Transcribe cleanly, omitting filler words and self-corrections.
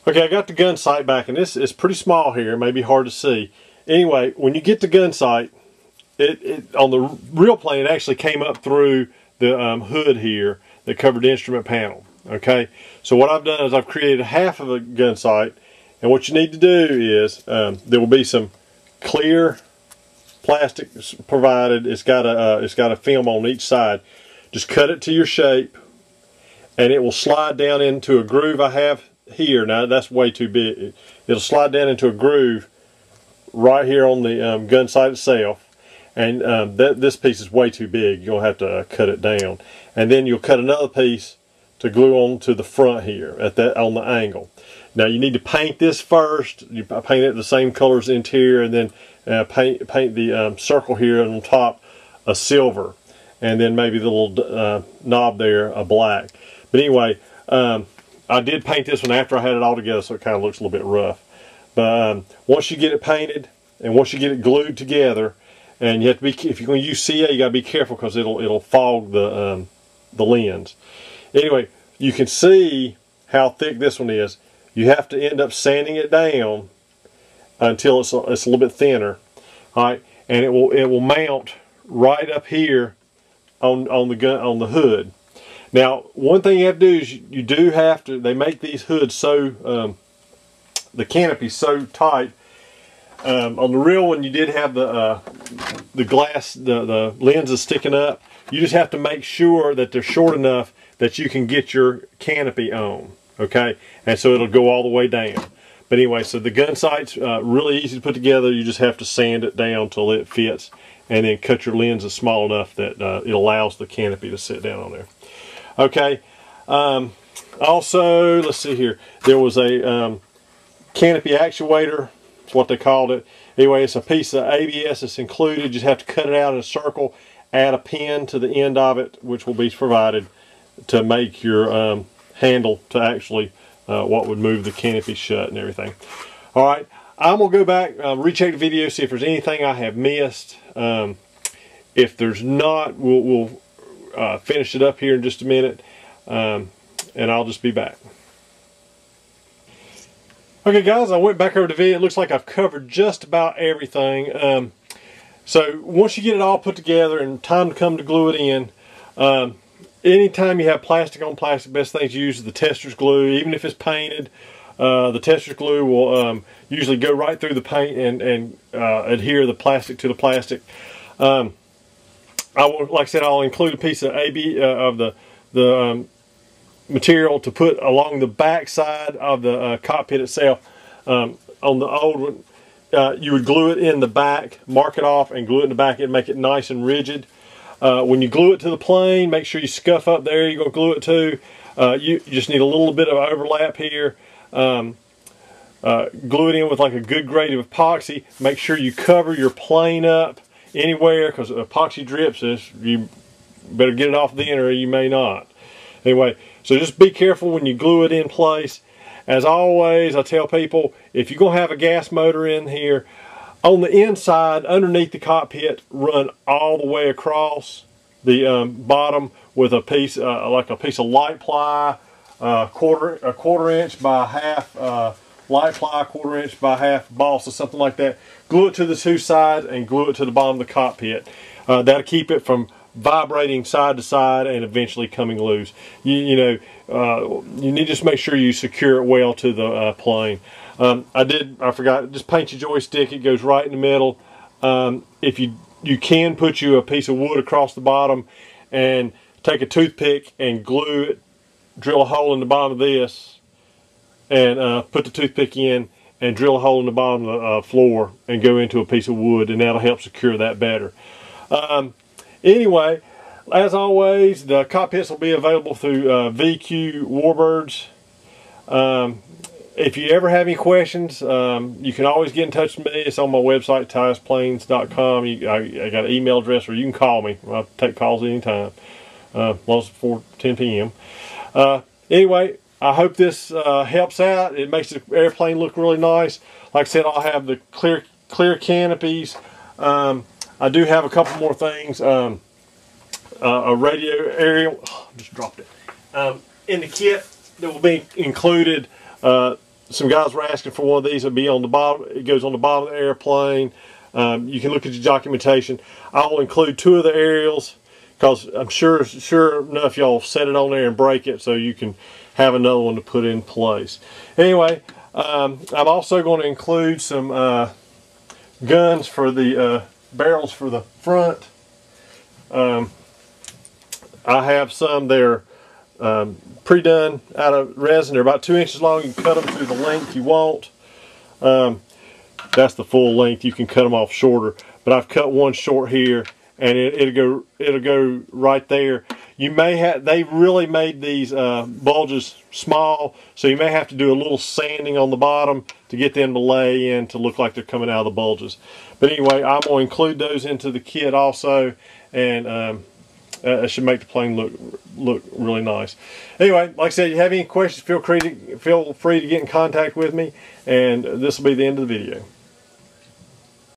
Okay, I got the gun sight back, and this is pretty small here. It may be hard to see. Anyway, when you get the gun sight, it on the real plane, it actually came up through the hood here that covered the instrument panel. Okay, so what I've done is I've created half of a gun sight, and what you need to do is there will be some clear plastic provided. It's got a film on each side. Just cut it to your shape, and it will slide down into a groove I have here. Now that's way too big. It'll slide down into a groove right here on the gun sight itself, and this piece is way too big. You'll have to cut it down, and then you'll cut another piece to glue on to the front here on the angle. Now you need to paint this first. You paint it the same color as the interior, and then paint the circle here on top a silver, and then maybe the little knob there a black. But anyway, I did paint this one after I had it all together, so it kind of looks a little bit rough. But once you get it painted and once you get it glued together, and you have to be, if you're going to use CA, you got to be careful because it'll fog the lens. Anyway, you can see how thick this one is. You have to end up sanding it down until it's a little bit thinner. All right, and it will mount right up here on the hood. Now, one thing you have to do is you do have to. They make these hoods so the canopy so tight. On the real one, you did have the glass, the lenses sticking up. You just have to make sure that they're short enough that you can get your canopy on. Okay, and so it'll go all the way down. But anyway, so the gun sight's really easy to put together. You just have to sand it down till it fits, and then cut your lenses small enough that it allows the canopy to sit down on there. Okay. Also, let's see here. There was a canopy actuator. That's what they called it. Anyway, it's a piece of ABS that's included. You just have to cut it out in a circle, add a pin to the end of it, which will be provided to make your handle to actually what would move the canopy shut and everything. All right, I'm gonna go back, recheck the video, see if there's anything I have missed. If there's not, we'll finish it up here in just a minute, and I'll just be back. Okay guys, I went back over the video. It looks like I've covered just about everything. So once you get it all put together and time to come to glue it in, anytime you have plastic on plastic, best thing to use is the tester's glue. Even if it's painted, the tester's glue will usually go right through the paint and adhere the plastic to the plastic. Like I said, I'll include a piece of of the material to put along the back side of the cockpit itself. On the old one, you would glue it in the back, mark it off, and glue it in the back and make it nice and rigid. When you glue it to the plane, make sure you scuff up there you're going to glue it to. You just need a little bit of overlap here. Glue it in with like a good grade of epoxy. Make sure you cover your plane up anywhere, because epoxy drips. You better get it off then, or you may not. Anyway, so just be careful when you glue it in place. As always, I tell people, if you're going to have a gas motor in here, on the inside, underneath the cockpit, run all the way across the bottom with a piece, like a piece of light ply, a quarter inch by half light ply, quarter inch by half balsa, something like that. Glue it to the two sides and glue it to the bottom of the cockpit. That'll keep it from vibrating side to side and eventually coming loose. You need to just make sure you secure it well to the plane. I forgot, just paint your joystick. It goes right in the middle. If you can put you a piece of wood across the bottom and take a toothpick and glue it, drill a hole in the bottom of this, and put the toothpick in and drill a hole in the bottom of the floor and go into a piece of wood, and that'll help secure that better. Anyway, as always, the cockpits will be available through VQ Warbirds. If you ever have any questions, you can always get in touch with me. It's on my website, tiasplanes.com. I got an email address, or you can call me. I'll take calls anytime, as long as it's before 10 p.m. Anyway, I hope this helps out. It makes the airplane look really nice. Like I said, I'll have the clear canopies. I do have a couple more things. A radio aerial, just dropped it. In the kit that will be included, some guys were asking for one of these. It'll be on the bottom. It goes on the bottom of the airplane. You can look at your documentation. I will include 2 of the aerials because I'm sure enough y'all set it on there and break it so you can have another one to put in place. Anyway, I'm also going to include some guns for the barrels for the front. I have some there pre-done out of resin. They're about 2 inches long. You can cut them to the length you want. That's the full length. You can cut them off shorter, but I've cut one short here, and it'll go right there. You may have, they really made these bulges small, so you may have to do a little sanding on the bottom to get them to lay in to look like they're coming out of the bulges. But anyway, I'm going to include those into the kit also, and it should make the plane look really nice. Anyway, like I said, if you have any questions, feel free to get in contact with me, and this will be the end of the video.